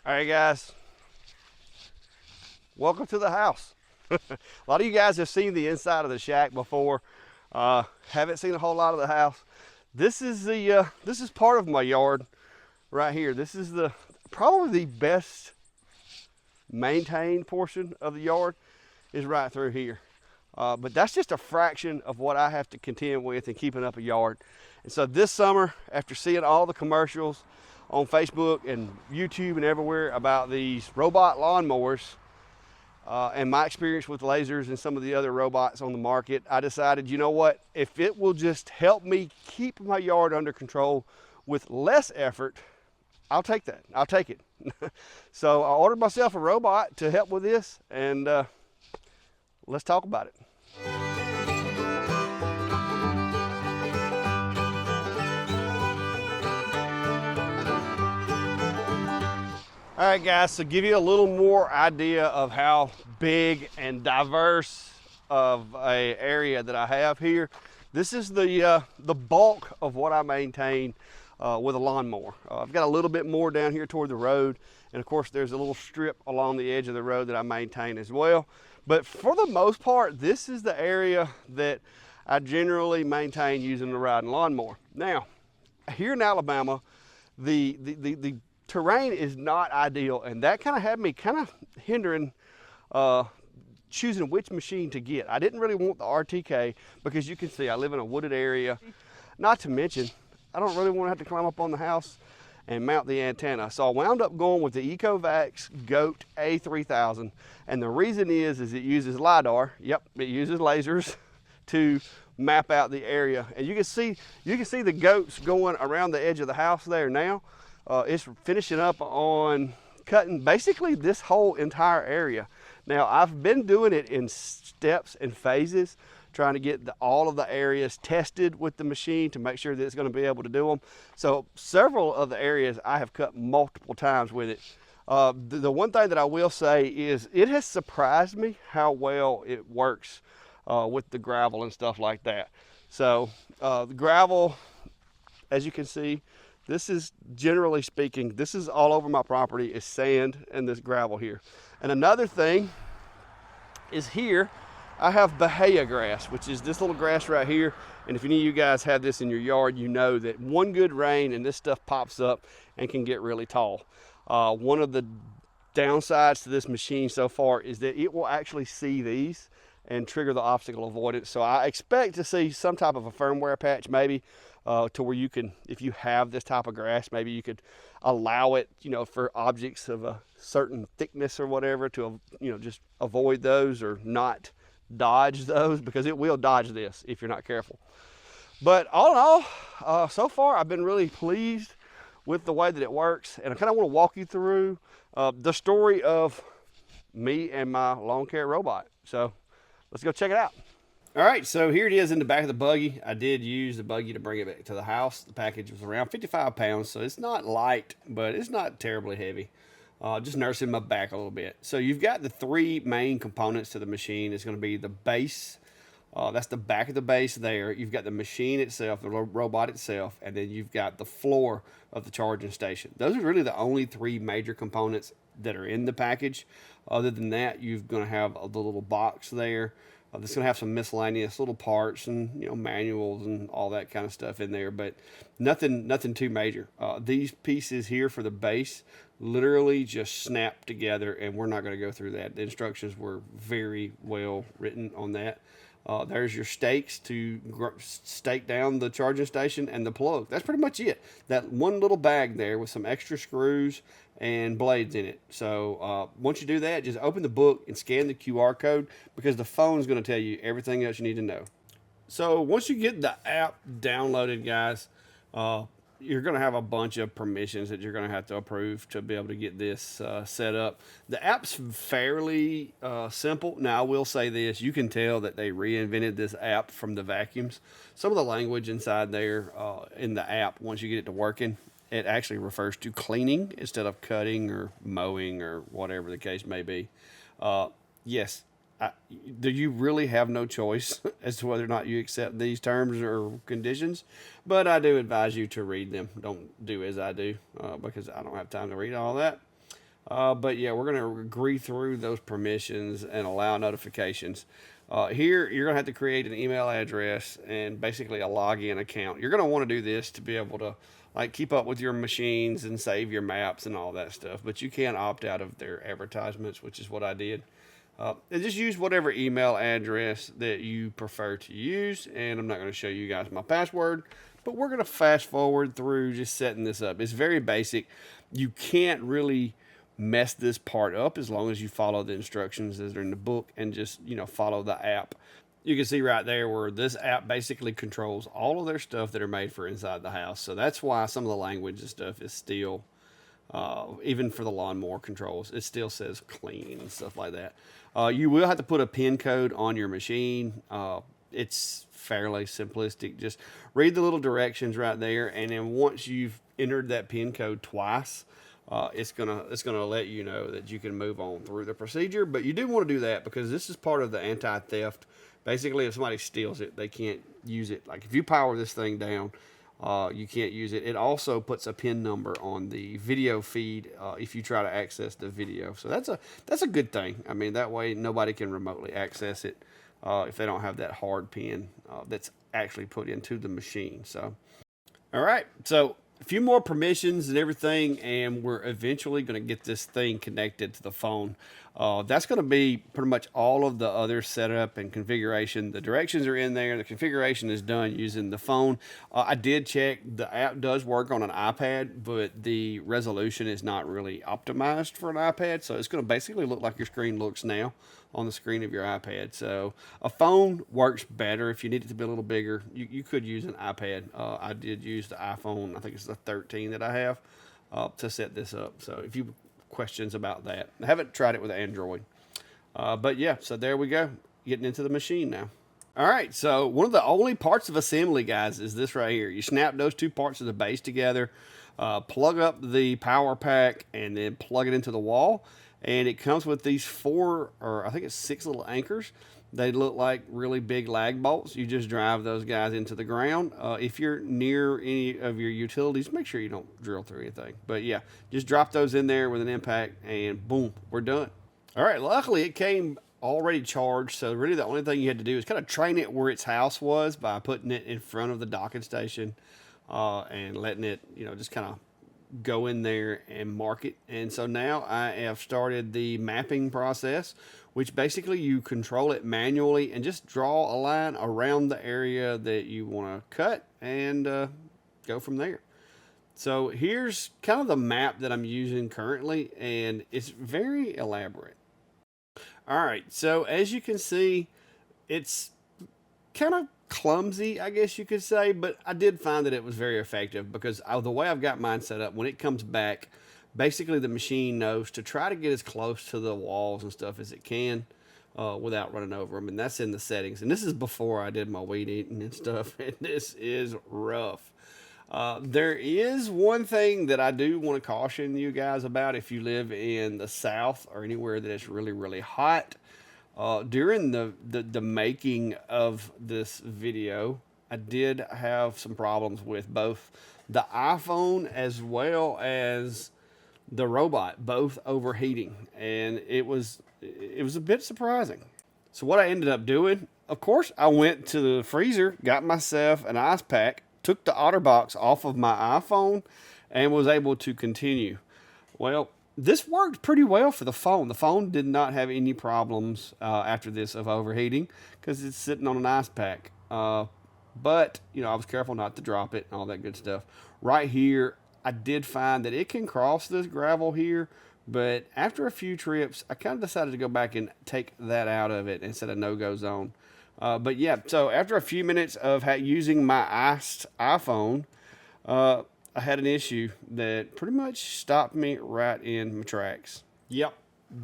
All right, guys, welcome to the house. A lot of you guys have seen the inside of the shack before. Haven't seen a whole lot of the house. This is part of my yard right here. This is probably the best maintained portion of the yard is right through here. But that's just a fraction of what I have to contend with in keeping up a yard. And so this summer, after seeing all the commercials on Facebook and YouTube and everywhere about these robot lawnmowers, and my experience with lasers and some of the other robots on the market, I decided, you know what, if it will just help me keep my yard under control with less effort, I'll take that. I'll take it. So I ordered myself a robot to help with this, and let's talk about it. All right, guys, so give you a little more idea of how big and diverse of a area that I have here. This is the bulk of what I maintain with a lawnmower. I've got a little bit more down here toward the road, and of course there's a little strip along the edge of the road that I maintain as well. But for the most part, this is the area that I generally maintain using the riding lawnmower. Now, here in Alabama, the terrain is not ideal, and that kind of had me kind of hindering choosing which machine to get. I didn't really want the RTK because you can see I live in a wooded area. Not to mention, I don't really want to have to climb up on the house and mount the antenna. So I wound up going with the Ecovacs GOAT A3000. And the reason is it uses LiDAR. Yep, it uses lasers to map out the area. And you can see the goats going around the edge of the house there now. It's finishing up on cutting basically this whole entire area. Now, I've been doing it in steps and phases, trying to get all of the areas tested with the machine to make sure that it's going to be able to do them. So several of the areas I have cut multiple times with it. The one thing that I will say is it has surprised me how well it works with the gravel and stuff like that. So the gravel, as you can see, this is, generally speaking, this is all over my property is sand and this gravel here. And another thing is here, I have Bahia grass, which is this little grass right here. And if any of you guys have this in your yard, you know that one good rain and this stuff pops up and can get really tall. One of the downsides to this machine so far is that it will actually see these and trigger the obstacle avoidance. So I expect to see some type of a firmware patch maybe to where you can, if you have this type of grass, maybe you could allow it, you know, for objects of a certain thickness or whatever to, you know, just avoid those or not dodge those, because it will dodge this if you're not careful. But all in all, so far I've been really pleased with the way that it works, and I kind of want to walk you through the story of me and my lawn care robot. So let's go check it out. All right, so here it is in the back of the buggy. I did use the buggy to bring it back to the house. The package was around 55 pounds, so it's not light, but it's not terribly heavy. Just nursing my back a little bit. So you've got the three main components to the machine. It's going to be the base. That's the back of the base there. You've got the machine itself, the robot itself, and then you've got the floor of the charging station. Those are really the only three major components that are in the package. Other than that, you're going to have the little box there. That's going to have some miscellaneous little parts and, you know, manuals and all that kind of stuff in there, but nothing too major. These pieces here for the base literally just snap together, and we're not going to go through that. The instructions were very well written on that. There's your stakes to stake down the charging station and the plug. That's pretty much it. That one little bag there with some extra screws and blades in it. So once you do that, just open the book and scan the QR code, because the phone's going to tell you everything else you need to know. So once you get the app downloaded, guys, you're going to have a bunch of permissions that you're going to have to approve to be able to get this set up. The app's fairly simple. Now, I will say this. You can tell that they reinvented this app from the vacuums. Some of the language inside there in the app, once you get it to working, it actually refers to cleaning instead of cutting or mowing or whatever the case may be. Yes, do you really have no choice as to whether or not you accept these terms or conditions? But I do advise you to read them. Don't do as I do because I don't have time to read all that. But yeah, we're going to agree through those permissions and allow notifications. Here, you're going to have to create an email address and basically a login account. You're going to want to do this to be able to like keep up with your machines and save your maps and all that stuff. But you can opt out of their advertisements, which is what I did. And just use whatever email address that you prefer to use. And I'm not going to show you guys my password, but we're going to fast forward through just setting this up. It's very basic. You can't really mess this part up as long as you follow the instructions that are in the book and just, follow the app. You can see right there where this app basically controls all of their stuff that are made for inside the house. So that's why some of the language and stuff is still, even for the lawnmower controls, it still says clean and stuff like that. You will have to put a PIN code on your machine. It's fairly simplistic. Just read the little directions right there, and then once you've entered that PIN code twice, it's gonna let you know that you can move on through the procedure. But you do want to do that because this is part of the anti-theft. Basically, if somebody steals it, they can't use it. Like if you power this thing down, you can't use it. It also puts a PIN number on the video feed if you try to access the video. So that's a good thing. I mean, that way nobody can remotely access it if they don't have that hard PIN that's actually put into the machine. So, all right. So a few more permissions and everything, and we're eventually going to get this thing connected to the phone. That's going to be pretty much all of the other setup and configuration. The directions are in there. The configuration is done using the phone. I did check. The app does work on an iPad, but the resolution is not really optimized for an iPad, so it's going to basically look like your screen looks now on the screen of your iPad. So a phone works better. If you need it to be a little bigger, you could use an iPad. I did use the iPhone, I think it's the 13 that I have, to set this up. So if you have questions about that, I haven't tried it with Android. But yeah, so there we go, getting into the machine now. All right, so one of the only parts of assembly, guys, is this right here. You snap those two parts of the base together, plug up the power pack, and then plug it into the wall. And it comes with these 4, or I think it's 6 little anchors. They look like really big lag bolts. You just drive those guys into the ground. If you're near any of your utilities, make sure you don't drill through anything. But yeah, just drop those in there with an impact and boom, we're done. All right, luckily it came already charged. So really the only thing you had to do is kind of train it where its house was by putting it in front of the docking station and letting it, just kind of go in there and mark it. And so now I have started the mapping process, which basically you control it manually and just draw a line around the area that you want to cut and go from there. So here's kind of the map that I'm using currently, and it's very elaborate. All right, so as you can see, it's kind of clumsy, I guess you could say, but I did find that it was very effective because the way I've got mine set up, when it comes back, basically the machine knows to try to get as close to the walls and stuff as it can without running over them, and that's in the settings. And this is before I did my weed eating and stuff, and this is rough. There is one thing that I do want to caution you guys about if you live in the South or anywhere that it's really, really hot. During the making of this video, I did have some problems with both the iPhone as well as the robot, both overheating, and it was a bit surprising. So what I ended up doing, of course, I went to the freezer, got myself an ice pack, took the OtterBox off of my iPhone, and was able to continue. Well, this worked pretty well for the phone. The phone did not have any problems after this of overheating because it's sitting on an ice pack. But, I was careful not to drop it and all that good stuff. Right here, I did find that it can cross this gravel here, but after a few trips, I kind of decided to go back and take that out of it and set a no-go zone. But yeah, so after a few minutes of using my iced iPhone, I had an issue that pretty much stopped me right in my tracks. Yep,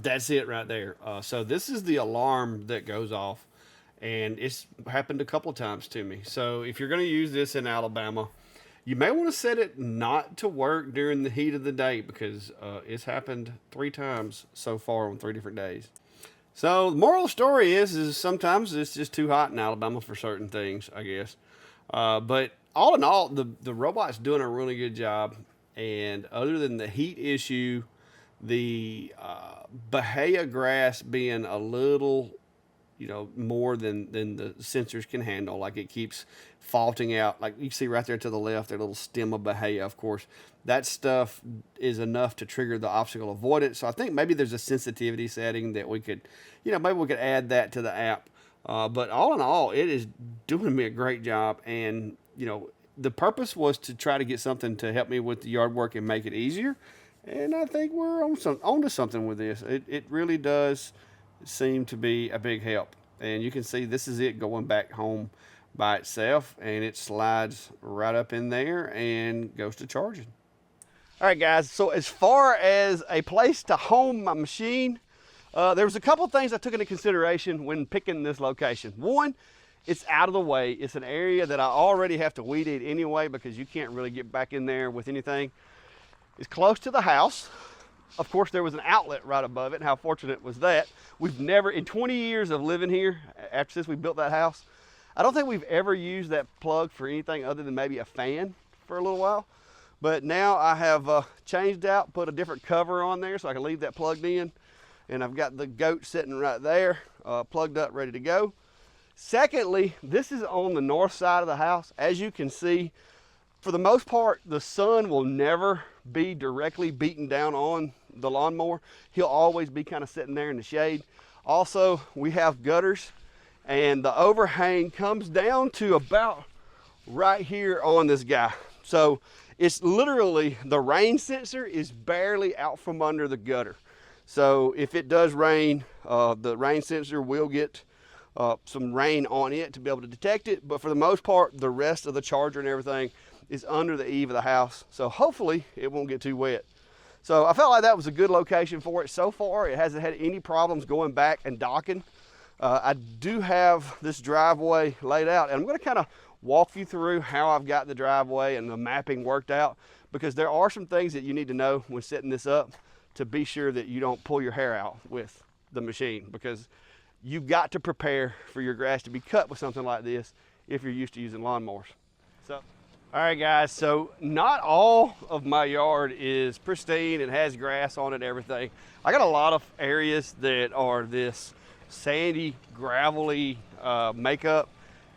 that's it right there. So this is the alarm that goes off, and it's happened a couple of times to me. So if you're going to use this in Alabama, you may want to set it not to work during the heat of the day because it's happened 3 times so far on 3 different days. So the moral of the story is sometimes it's just too hot in Alabama for certain things, I guess. But all in all, the robot's doing a really good job. And other than the heat issue the Bahia grass being a little, more than the sensors can handle. Like it keeps faulting out. Like you can see right there to the left, their little stem of Bahia, of course. That stuff is enough to trigger the obstacle avoidance. So I think maybe there's a sensitivity setting that we could, maybe we could add that to the app. But all in all, it is doing me a great job. And, the purpose was to try to get something to help me with the yard work and make it easier. And I think we're onto something with this. It really does seem to be a big help. And you can see this is it going back home by itself, and it slides right up in there and goes to charging. All right, guys, so as far as a place to home my machine, there was a couple of things I took into consideration when picking this location. One, it's out of the way. It's an area that I already have to weed eat anyway because you can't really get back in there with anything. It's close to the house. Of course, there was an outlet right above it, and how fortunate was that? We've never, in 20 years of living here, since we built that house, I don't think we've ever used that plug for anything other than maybe a fan for a little while. But now I have changed out, put a different cover on there so I can leave that plugged in. And I've got the GOAT sitting right there, plugged up, ready to go. Secondly, this is on the north side of the house. As you can see, for the most part, the sun will never be directly beating down on the lawnmower. He'll always be kind of sitting there in the shade. Also, we have gutters, and the overhang comes down to about right here on this guy. So it's literally, the rain sensor is barely out from under the gutter. So if it does rain, the rain sensor will get some rain on it to be able to detect it. But for the most part, the rest of the charger and everything is under the eave of the house. So hopefully it won't get too wet. So I felt like that was a good location for it. So far, it hasn't had any problems going back and docking. I do have this driveway laid out, and I'm gonna kind of walk you through how I've got the driveway and the mapping worked out, because there are some things that you need to know when setting this up to be sure that you don't pull your hair out with the machine, because you've got to prepare for your grass to be cut with something like this if you're used to using lawnmowers. So, all right guys, so not all of my yard is pristine and has grass on it and everything. I got a lot of areas that are this sandy, gravelly makeup.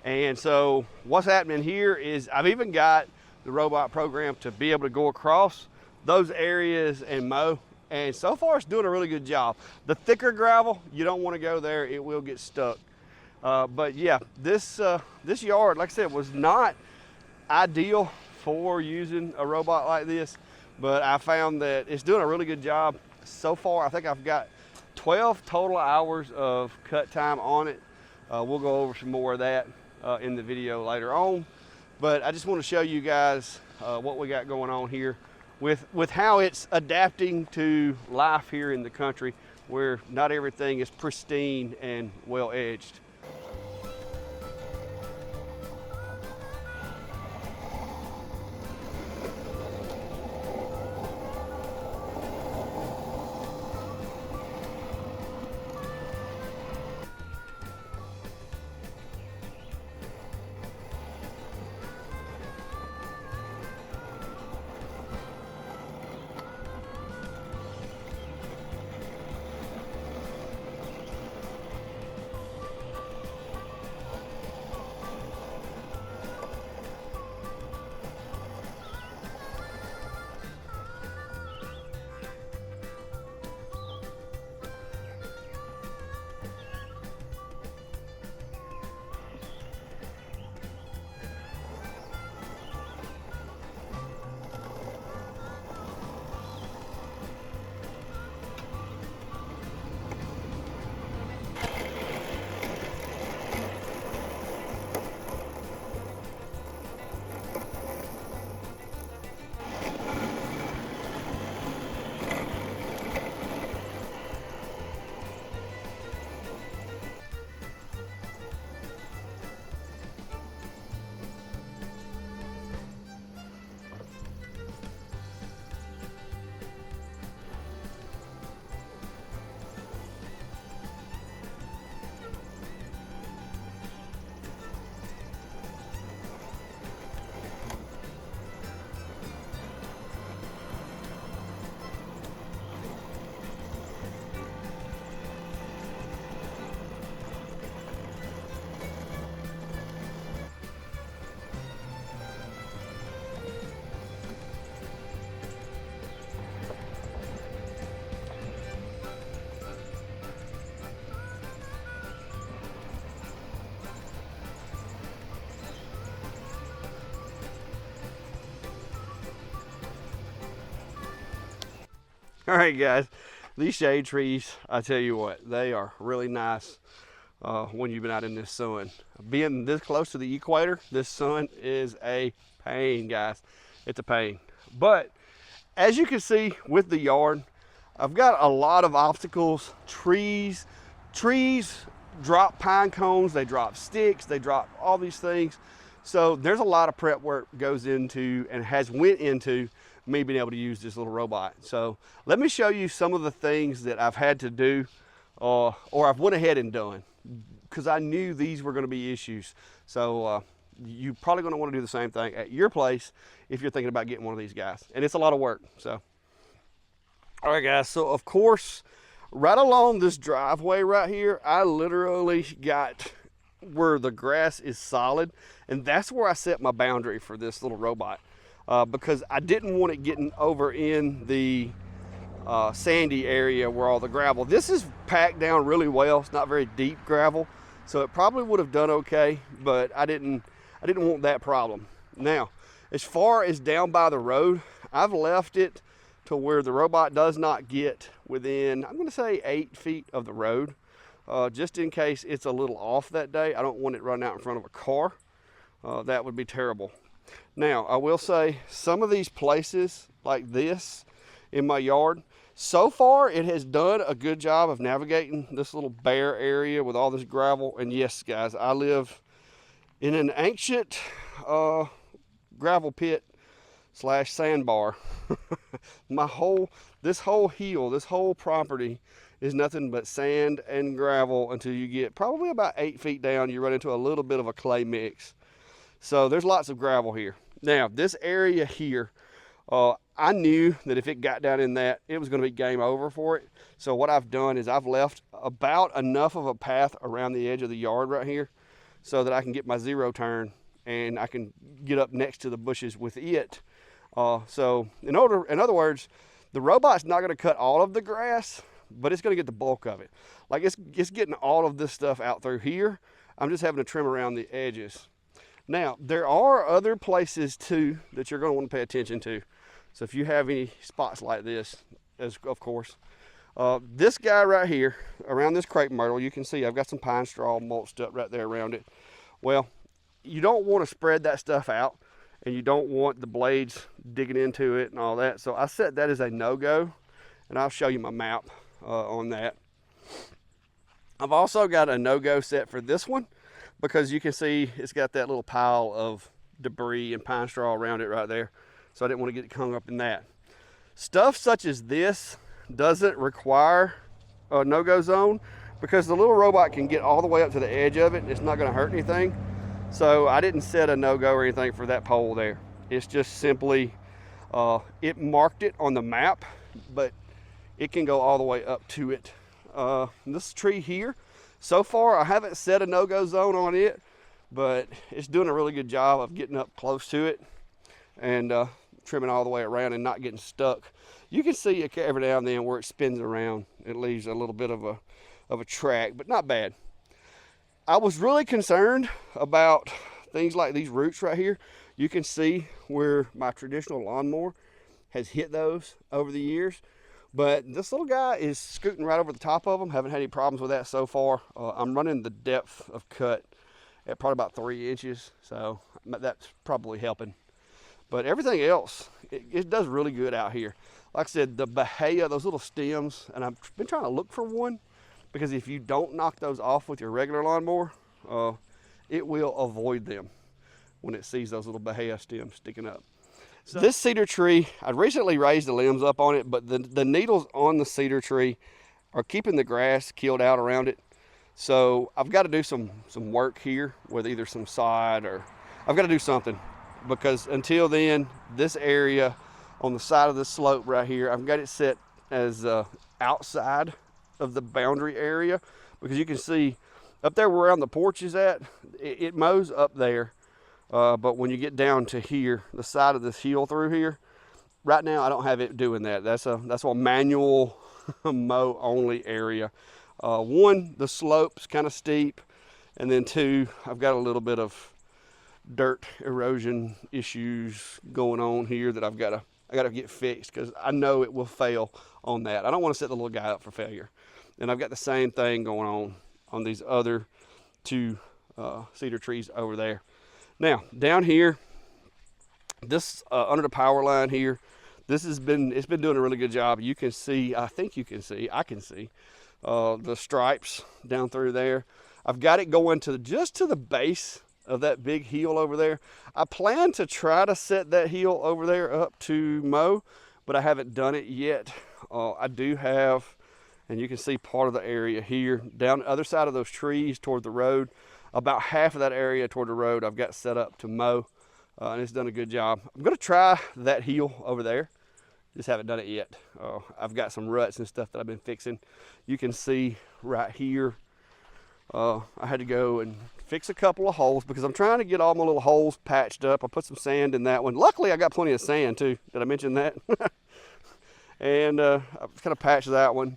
And so what's happening here is I've even got the robot program to be able to go across those areas and mow. And so far it's doing a really good job. The thicker gravel, you don't want to go there, it will get stuck. But yeah, this yard, like I said, was not ideal for using a robot like this, but I found that it's doing a really good job so far. I think I've got 12 total hours of cut time on it. We'll go over some more of that in the video later on, but I just want to show you guys what we got going on here with how it's adapting to life here in the country, where not everything is pristine and well edged. All right, guys, these shade trees, I tell you what, they are really nice when you've been out in this sun. Being this close to the equator, this sun is a pain, guys. It's a pain. But as you can see with the yard, I've got a lot of obstacles. Trees drop pine cones, they drop sticks, they drop all these things. So there's a lot of prep work goes into and has went into me being able to use this little robot. So let me show you some of the things that I've had to do or I've went ahead and done because I knew these were going to be issues. So you're probably going to want to do the same thing at your place if you're thinking about getting one of these guys. And it's a lot of work. So, all right, guys. So, of course, right along this driveway right here, I literally got where the grass is solid. And that's where I set my boundary for this little robot. Because I didn't want it getting over in the sandy area where all the gravel. This is packed down really well. It's not very deep gravel, so it probably would have done okay, but I didn't want that problem. Now, as far as down by the road, I've left it to where the robot does not get within, I'm going to say 8 feet of the road, just in case it's a little off that day. I don't want it running out in front of a car. That would be terrible. Now, I will say some of these places like this in my yard, so far it has done a good job of navigating this little bare area with all this gravel. And yes, guys, I live in an ancient gravel pit / sandbar. This whole hill, this whole property is nothing but sand and gravel until you get probably about 8 feet down. You run into a little bit of a clay mix. So there's lots of gravel here. Now, this area here, I knew that if it got down in that, it was going to be game over for it. So what I've done is I've left about enough of a path around the edge of the yard right here so that I can get my zero turn and I can get up next to the bushes with it. So in other words, the robot's not going to cut all of the grass, but it's going to get the bulk of it. Like it's getting all of this stuff out through here. I'm just having to trim around the edges. Now, there are other places too that you're going to want to pay attention to. So if you have any spots like this, of course, this guy right here, around this crepe myrtle, you can see I've got some pine straw mulched up right there around it. Well, you don't want to spread that stuff out, and you don't want the blades digging into it and all that. So I set that as a no-go, and I'll show you my map on that. I've also got a no-go set for this one, because you can see it's got that little pile of debris and pine straw around it right there. So I didn't want to get hung up in that. Stuff such as this doesn't require a no-go zone because the little robot can get all the way up to the edge of it and it's not going to hurt anything. So I didn't set a no-go or anything for that pole there. It's just simply, it marked it on the map, but it can go all the way up to it. This tree here, so far, I haven't set a no-go zone on it, but it's doing a really good job of getting up close to it and trimming all the way around and not getting stuck. You can see it every now and then where it spins around. It leaves a little bit of a track, but not bad. I was really concerned about things like these roots right here. You can see where my traditional lawnmower has hit those over the years. But this little guy is scooting right over the top of them. Haven't had any problems with that so far. I'm running the depth of cut at probably about 3 inches. So that's probably helping. But everything else, it does really good out here. Like I said, the bahia, those little stems, and I've been trying to look for one because if you don't knock those off with your regular lawnmower, it will avoid them when it sees those little bahia stems sticking up. So this cedar tree, I recently raised the limbs up on it, but the needles on the cedar tree are keeping the grass killed out around it. So I've got to do some work here with either some sod or I've got to do something because until then, this area on the side of the slope right here, I've got it set as outside of the boundary area because you can see up there where the porch is at, it mows up there. But when you get down to here, the side of this hill through here, right now I don't have it doing that. That's a manual mow only area. One, the slope's kind of steep, and then two, I've got a little bit of dirt erosion issues going on here that I've got I got to get fixed because I know it will fail on that. I don't want to set the little guy up for failure. And I've got the same thing going on these other two cedar trees over there. Now, down here, this under the power line here, it's been doing a really good job. You can see, I can see the stripes down through there. I've got it going just to the base of that big heel over there. I plan to try to set that heel over there up to mow, but I haven't done it yet. I do have, and you can see part of the area here down the other side of those trees toward the road. About half of that area toward the road I've got set up to mow, and it's done a good job. I'm going to try that heel over there. Just haven't done it yet. I've got some ruts and stuff that I've been fixing. You can see right here, I had to go and fix a couple of holes because I'm trying to get all my little holes patched up. I put some sand in that one. Luckily, I got plenty of sand too. Did I mention that? And I kind of patched that one.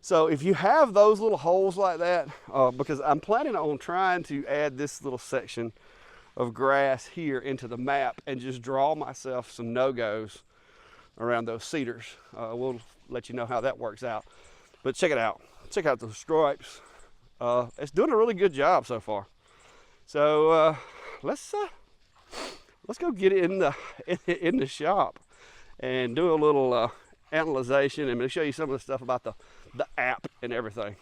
So if you have those little holes like that, because I'm planning on trying to add this little section of grass here into the map and just draw myself some no-goes around those cedars. We'll let you know how that works out. But check it out. Check out those stripes. It's doing a really good job so far. So let's go get it in the shop and do a little analyzation, and I'm going to show you some of the stuff about the app and everything.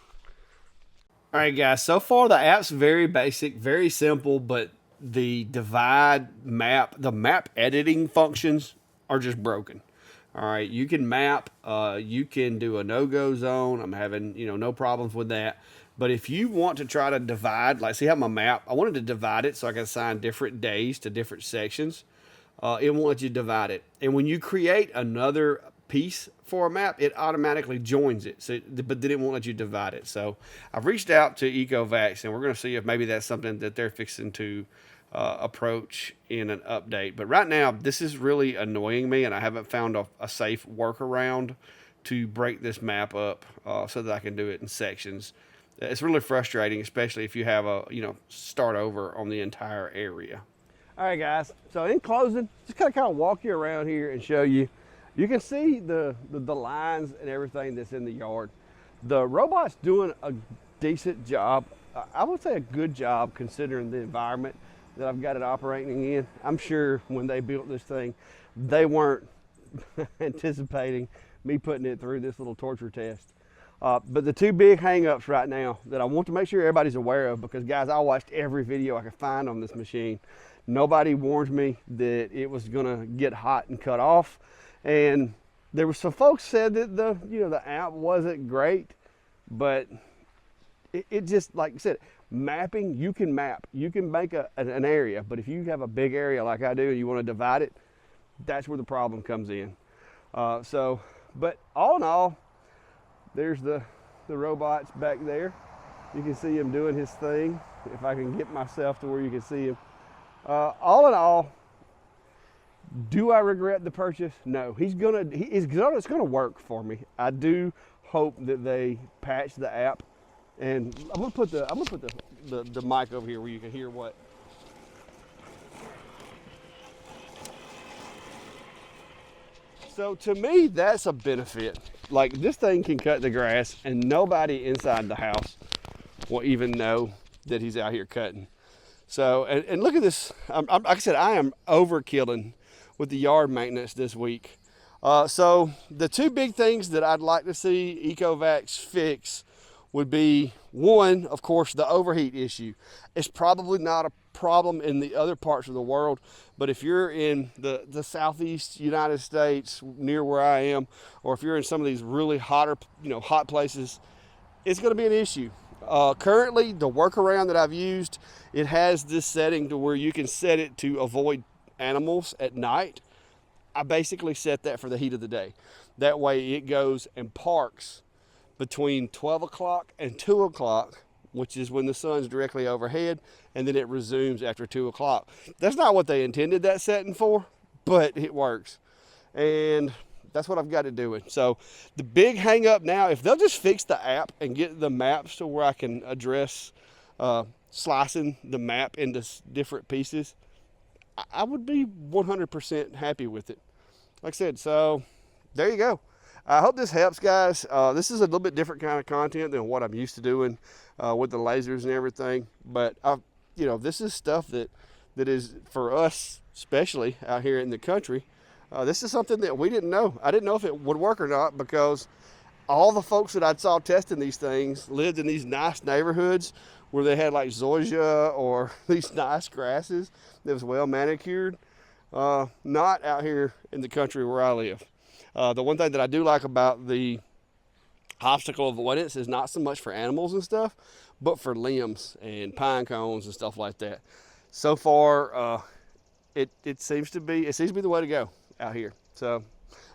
All right, guys. So far the app's very basic, very simple, but the divide map, the map editing functions are just broken. All right, you can map, you can do a no-go zone. I'm having, no problems with that. But if you want to try to divide, like see how my map, I wanted to divide it so I can assign different days to different sections. It won't let you divide it. And when you create another piece for a map, it automatically joins it. So, but then it won't let you divide it. So I've reached out to Ecovacs, and we're going to see if maybe that's something that they're fixing to approach in an update. But right now, this is really annoying me, and I haven't found a safe workaround to break this map up so that I can do it in sections. It's really frustrating, especially if you have a start over on the entire area. All right, guys. So in closing, just kind of walk you around here and show you. You can see the lines and everything that's in the yard. The robot's doing a decent job. I would say a good job considering the environment that I've got it operating in. I'm sure when they built this thing, they weren't anticipating me putting it through this little torture test. But the two big hang-ups right now that I want to make sure everybody's aware of, because guys, I watched every video I could find on this machine. Nobody warned me that it was gonna get hot and cut off. And there were some folks said that the app wasn't great, but it just, like I said, mapping, you can map, you can make an area, but if you have a big area like I do and you want to divide it, that's where the problem comes in. But all in all, there's the robots back there. You can see him doing his thing. If I can get myself to where you can see him. All in all, do I regret the purchase? No. It's gonna work for me. I do hope that they patch the app, and I'm gonna put the mic over here where you can hear what. So to me, that's a benefit. Like, this thing can cut the grass, and nobody inside the house will even know that he's out here cutting. So, and look at this. Like I said, I am overkilling with the yard maintenance this week. So the two big things that I'd like to see Ecovacs fix would be, one, of course, the overheat issue. It's probably not a problem in the other parts of the world, but if you're in the southeast United States, near where I am, or if you're in some of these really hot places, it's going to be an issue. Currently, the workaround that I've used, it has this setting to where you can set it to avoid animals at night. I basically set that for the heat of the day. That way it goes and parks between 12 o'clock and 2 o'clock, which is when the sun's directly overhead, and then it resumes after 2 o'clock. That's not what they intended that setting for, but it works. And that's what I've got it doing. So the big hang up now, if they'll just fix the app and get the maps to where I can address slicing the map into different pieces, I would be 100% happy with it. like I said, so there you go. I hope this helps, guys. This is a little bit different kind of content than what I'm used to doing with the lasers and everything. But you know, this is stuff that is for us, especially out here in the country. This is something that we didn't know. I didn't know if it would work or not, because all the folks that I saw testing these things lived in these nice neighborhoods where they had like zoysia or these nice grasses that was well manicured. Not out here in the country where I live. The one thing that I do like about the obstacle avoidance is not so much for animals and stuff, but for limbs and pine cones and stuff like that. So far, it seems to be the way to go out here. So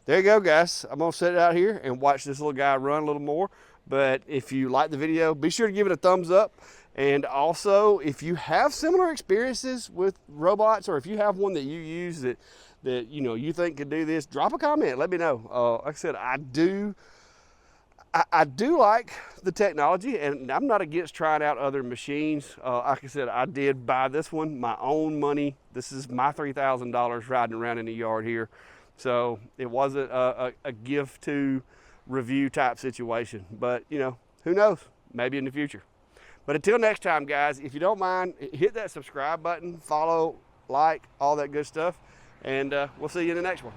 there you go, guys. I'm gonna sit out here and watch this little guy run a little more. But if you like the video, be sure to give it a thumbs up. And also, if you have similar experiences with robots, or if you have one that you use that you know you think could do this, drop a comment. Let me know. Like I said, I do like the technology, and I'm not against trying out other machines. Like I said, I did buy this one, my own money. This is my $3,000 riding around in the yard here. So it wasn't a gift to review type situation. But, you know, who knows? Maybe in the future. But until next time, guys, if you don't mind, hit that subscribe button, follow, like, all that good stuff. And we'll see you in the next one.